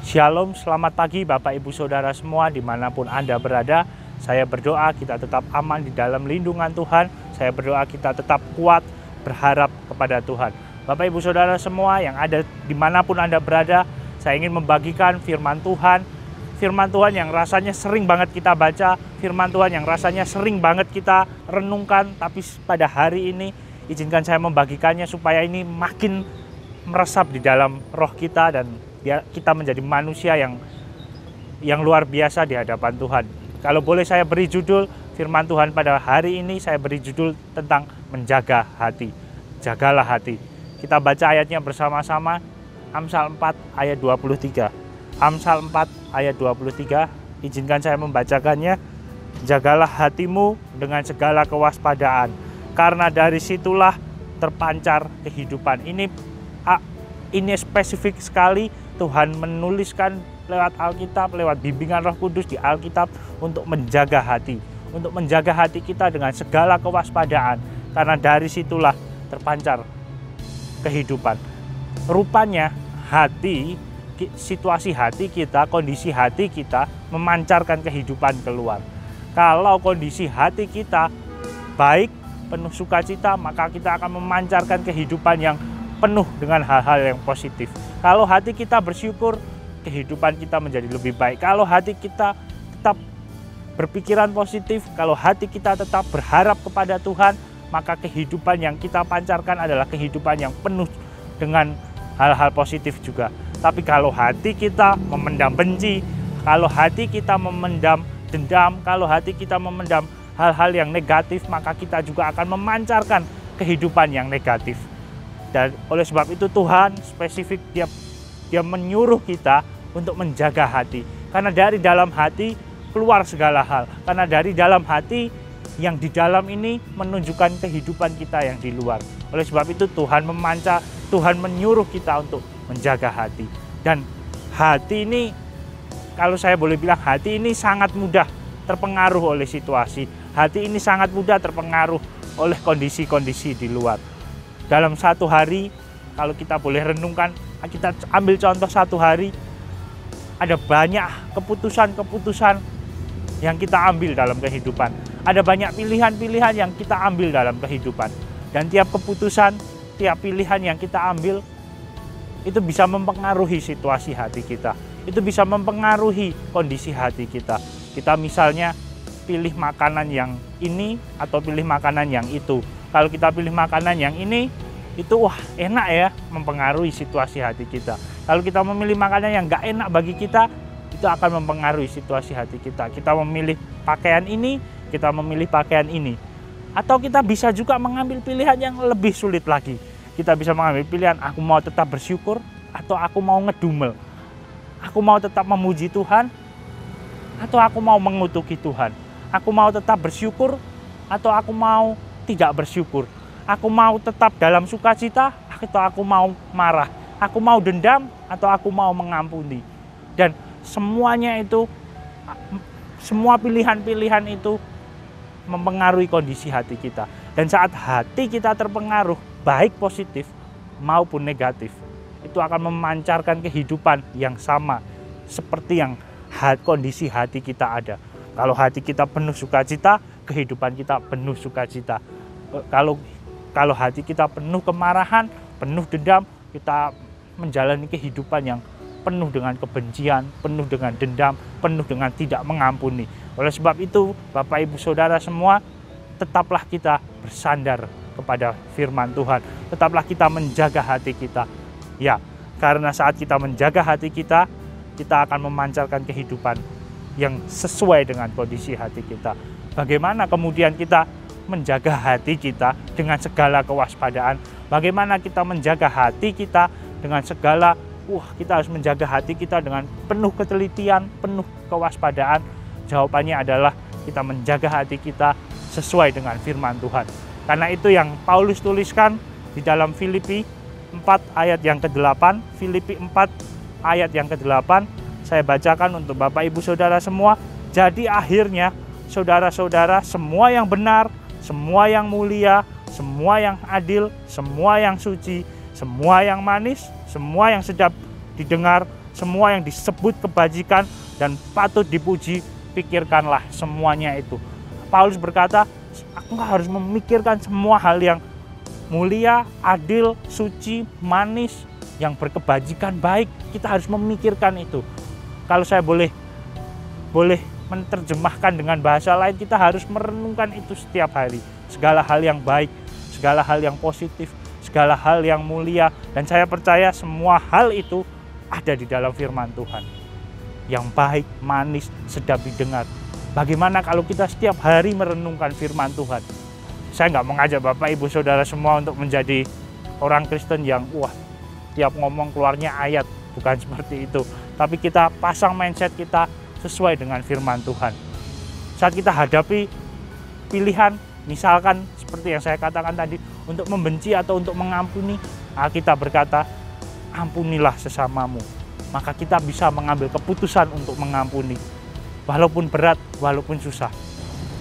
Shalom, selamat pagi Bapak Ibu Saudara semua dimanapun Anda berada. Saya berdoa kita tetap aman di dalam lindungan Tuhan. Saya berdoa kita tetap kuat berharap kepada Tuhan. Bapak Ibu Saudara semua yang ada dimanapun Anda berada, saya ingin membagikan firman Tuhan. Firman Tuhan yang rasanya sering banget kita baca, firman Tuhan yang rasanya sering banget kita renungkan, tapi pada hari ini izinkan saya membagikannya supaya ini makin meresap di dalam roh kita dan kita menjadi manusia yang luar biasa di hadapan Tuhan. Kalau boleh saya beri judul firman Tuhan pada hari ini, saya beri judul tentang menjaga hati. Jagalah hati. Kita baca ayatnya bersama-sama, Amsal 4 ayat 23. Amsal 4 ayat 23, izinkan saya membacakannya. Jagalah hatimu dengan segala kewaspadaan, karena dari situlah terpancar kehidupan. Ini spesifik sekali. Tuhan menuliskan lewat Alkitab, lewat bimbingan Roh Kudus di Alkitab untuk menjaga hati. Untuk menjaga hati kita dengan segala kewaspadaan. Karena dari situlah terpancar kehidupan. Rupanya hati, situasi hati kita, kondisi hati kita memancarkan kehidupan keluar. Kalau kondisi hati kita baik, penuh sukacita, maka kita akan memancarkan kehidupan yang penuh dengan hal-hal yang positif. Kalau hati kita bersyukur, kehidupan kita menjadi lebih baik. Kalau hati kita tetap berpikiran positif, kalau hati kita tetap berharap kepada Tuhan, maka kehidupan yang kita pancarkan adalah kehidupan yang penuh dengan hal-hal positif juga. Tapi kalau hati kita memendam benci, kalau hati kita memendam dendam, kalau hati kita memendam hal-hal yang negatif, maka kita juga akan memancarkan kehidupan yang negatif. Dan oleh sebab itu Tuhan spesifik dia menyuruh kita untuk menjaga hati. Karena dari dalam hati keluar segala hal. Karena dari dalam hati yang di dalam ini menunjukkan kehidupan kita yang di luar. Oleh sebab itu Tuhan menyuruh kita untuk menjaga hati. Dan hati ini, kalau saya boleh bilang, hati ini sangat mudah terpengaruh oleh situasi. Hati ini sangat mudah terpengaruh oleh kondisi-kondisi di luar. Dalam satu hari, kalau kita boleh renungkan, kita ambil contoh satu hari, ada banyak keputusan-keputusan yang kita ambil dalam kehidupan. Ada banyak pilihan-pilihan yang kita ambil dalam kehidupan. Dan tiap keputusan, tiap pilihan yang kita ambil, itu bisa mempengaruhi situasi hati kita. Itu bisa mempengaruhi kondisi hati kita. Kita misalnya pilih makanan yang ini atau pilih makanan yang itu. Kalau kita pilih makanan yang ini, itu wah enak ya, mempengaruhi situasi hati kita. Kalau kita memilih makanan yang gak enak bagi kita, itu akan mempengaruhi situasi hati kita. Kita memilih pakaian ini, kita memilih pakaian ini. Atau kita bisa juga mengambil pilihan yang lebih sulit lagi. Kita bisa mengambil pilihan, aku mau tetap bersyukur atau aku mau ngedumel. Aku mau tetap memuji Tuhan atau aku mau mengutuki Tuhan. Aku mau tetap bersyukur atau aku mau tidak bersyukur. Aku mau tetap dalam sukacita atau aku mau marah. Aku mau dendam atau aku mau mengampuni. Dan semuanya itu, semua pilihan-pilihan itu mempengaruhi kondisi hati kita. Dan saat hati kita terpengaruh, baik positif maupun negatif, itu akan memancarkan kehidupan yang sama seperti yang kondisi hati kita ada. Kalau hati kita penuh sukacita, kehidupan kita penuh sukacita. Kalau hati kita penuh kemarahan, penuh dendam, kita menjalani kehidupan yang penuh dengan kebencian, penuh dengan dendam, penuh dengan tidak mengampuni. Oleh sebab itu, Bapak Ibu Saudara semua, tetaplah kita bersandar kepada firman Tuhan. Tetaplah kita menjaga hati kita. Ya, karena saat kita menjaga hati kita, kita akan memancarkan kehidupan yang sesuai dengan kondisi hati kita. Bagaimana kemudian kita menjaga hati kita dengan segala kewaspadaan? Bagaimana kita menjaga hati kita dengan segala, kita harus menjaga hati kita dengan penuh ketelitian, penuh kewaspadaan? Jawabannya adalah kita menjaga hati kita sesuai dengan firman Tuhan. Karena itu yang Paulus tuliskan di dalam Filipi 4 ayat yang ke-8, Filipi 4 ayat yang ke-8, saya bacakan untuk Bapak Ibu Saudara semua. Jadi akhirnya saudara-saudara, semua yang benar, semua yang mulia, semua yang adil, semua yang suci, semua yang manis, semua yang sedap didengar, semua yang disebut kebajikan dan patut dipuji, pikirkanlah semuanya itu. Paulus berkata, engkau harus memikirkan semua hal yang mulia, adil, suci, manis, yang berkebajikan baik. Kita harus memikirkan itu. Kalau saya boleh menerjemahkan dengan bahasa lain, kita harus merenungkan itu setiap hari. Segala hal yang baik, segala hal yang positif, segala hal yang mulia. Dan saya percaya semua hal itu ada di dalam firman Tuhan. Yang baik, manis, sedap didengar. Bagaimana kalau kita setiap hari merenungkan firman Tuhan? Saya nggak mengajak Bapak Ibu Saudara semua untuk menjadi orang Kristen yang tiap ngomong keluarnya ayat. Bukan seperti itu. Tapi kita pasang mindset kita sesuai dengan firman Tuhan. Saat kita hadapi pilihan, misalkan seperti yang saya katakan tadi, untuk membenci atau untuk mengampuni, kita berkata, ampunilah sesamamu. Maka kita bisa mengambil keputusan untuk mengampuni. Walaupun berat, walaupun susah.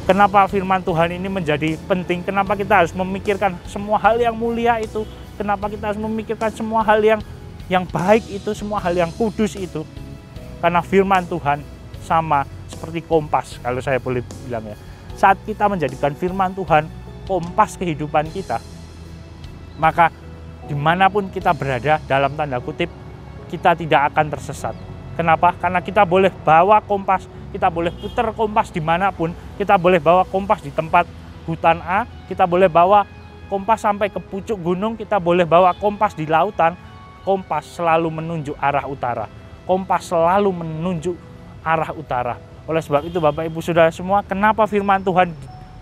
Kenapa firman Tuhan ini menjadi penting? Kenapa kita harus memikirkan semua hal yang mulia itu? Kenapa kita harus memikirkan semua hal yang baik itu, semua hal yang kudus itu? Karena firman Tuhan sama seperti kompas, kalau saya boleh bilang ya. Saat kita menjadikan firman Tuhan kompas kehidupan kita, maka dimanapun kita berada, dalam tanda kutip, kita tidak akan tersesat. Kenapa? Karena kita boleh bawa kompas, kita boleh putar kompas dimanapun, kita boleh bawa kompas di tempat hutan A, kita boleh bawa kompas sampai ke pucuk gunung, kita boleh bawa kompas di lautan. Kompas selalu menunjuk arah utara. Kompas selalu menunjuk arah utara. Oleh sebab itu Bapak Ibu Saudara semua, kenapa firman Tuhan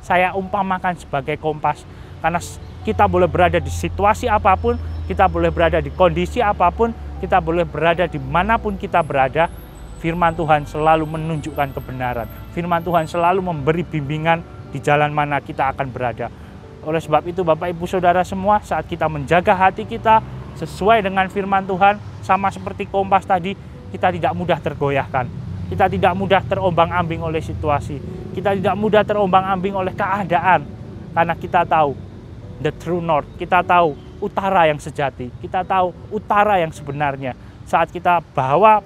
saya umpamakan sebagai kompas? Karena kita boleh berada di situasi apapun, kita boleh berada di kondisi apapun, kita boleh berada dimanapun kita berada, firman Tuhan selalu menunjukkan kebenaran. Firman Tuhan selalu memberi bimbingan di jalan mana kita akan berada. Oleh sebab itu Bapak Ibu Saudara semua, saat kita menjaga hati kita sesuai dengan firman Tuhan, sama seperti kompas tadi, kita tidak mudah tergoyahkan. Kita tidak mudah terombang-ambing oleh situasi. Kita tidak mudah terombang-ambing oleh keadaan. Karena kita tahu the true north, kita tahu utara yang sejati, kita tahu utara yang sebenarnya. Saat kita bawa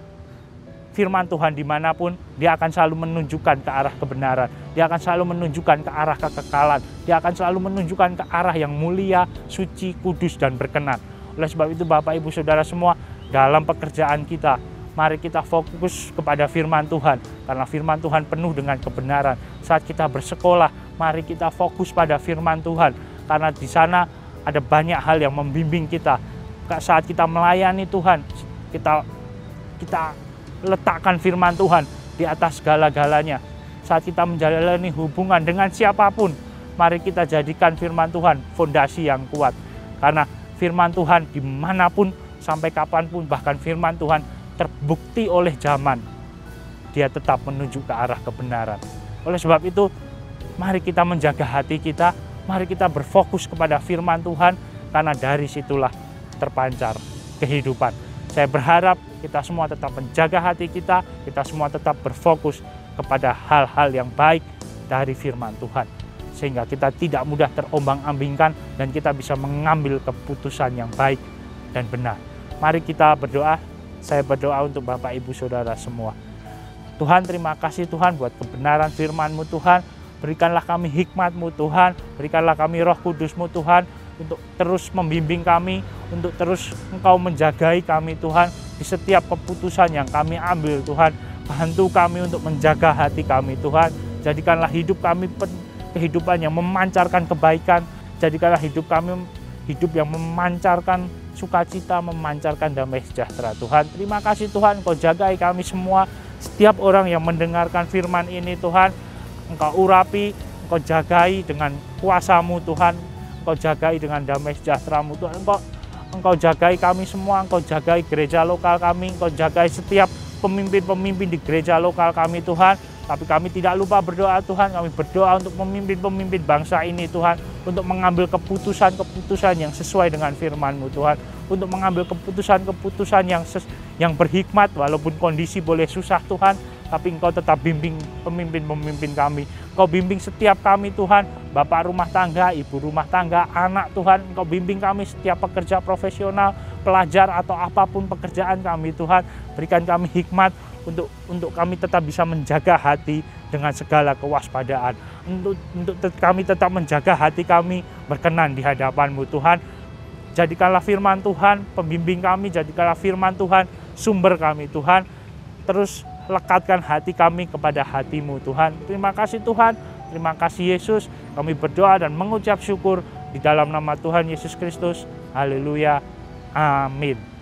firman Tuhan dimanapun, dia akan selalu menunjukkan ke arah kebenaran, dia akan selalu menunjukkan ke arah kekekalan, dia akan selalu menunjukkan ke arah yang mulia, suci, kudus, dan berkenan. Oleh sebab itu Bapak Ibu Saudara semua, dalam pekerjaan kita, mari kita fokus kepada firman Tuhan, karena firman Tuhan penuh dengan kebenaran. Saat kita bersekolah, mari kita fokus pada firman Tuhan, karena di sana ada banyak hal yang membimbing kita. Saat kita melayani Tuhan, kita letakkan firman Tuhan di atas segala-galanya. Saat kita menjalani hubungan dengan siapapun, mari kita jadikan firman Tuhan fondasi yang kuat. Karena firman Tuhan dimanapun, sampai kapanpun, bahkan firman Tuhan terbukti oleh zaman, dia tetap menuju ke arah kebenaran. Oleh sebab itu, mari kita menjaga hati kita, mari kita berfokus kepada firman Tuhan, karena dari situlah terpancar kehidupan. Saya berharap kita semua tetap menjaga hati kita semua tetap berfokus kepada hal-hal yang baik dari firman Tuhan. Sehingga kita tidak mudah terombang-ambingkan dan kita bisa mengambil keputusan yang baik dan benar. Mari kita berdoa. Saya berdoa untuk Bapak Ibu Saudara semua. Tuhan, terima kasih Tuhan buat kebenaran firman-Mu Tuhan. Berikanlah kami hikmat-Mu Tuhan, berikanlah kami Roh Kudus-Mu Tuhan, untuk terus membimbing kami, untuk terus Engkau menjagai kami Tuhan, di setiap keputusan yang kami ambil Tuhan. Bantu kami untuk menjaga hati kami Tuhan, jadikanlah hidup kami kehidupan yang memancarkan kebaikan, jadikanlah hidup kami hidup yang memancarkan sukacita, memancarkan damai sejahtera Tuhan. Terima kasih Tuhan, Engkau jagai kami semua, setiap orang yang mendengarkan firman ini Tuhan, Engkau urapi, Engkau jagai dengan kuasa-Mu Tuhan, Engkau jagai dengan damai sejahtera-Mu Tuhan, Engkau jagai kami semua, Engkau jagai gereja lokal kami, Engkau jagai setiap pemimpin-pemimpin di gereja lokal kami Tuhan. Tapi kami tidak lupa berdoa Tuhan, kami berdoa untuk pemimpin-pemimpin bangsa ini Tuhan, untuk mengambil keputusan-keputusan yang sesuai dengan firman-Mu Tuhan, untuk mengambil keputusan-keputusan yang berhikmat, walaupun kondisi boleh susah Tuhan, tapi Engkau tetap bimbing pemimpin-pemimpin kami. Engkau bimbing setiap kami Tuhan, Bapak rumah tangga, Ibu rumah tangga, anak Tuhan, Engkau bimbing kami setiap pekerja profesional, pelajar atau apapun pekerjaan kami Tuhan, berikan kami hikmat untuk kami tetap bisa menjaga hati dengan segala kewaspadaan. Untuk kami tetap menjaga hati kami berkenan di hadapan-Mu Tuhan. Jadikanlah firman Tuhan pembimbing kami, jadikanlah firman Tuhan sumber kami Tuhan. Terus lekatkan hati kami kepada hati-Mu Tuhan. Terima kasih Tuhan, terima kasih Yesus. Kami berdoa dan mengucap syukur di dalam nama Tuhan Yesus Kristus. Haleluya. Amin.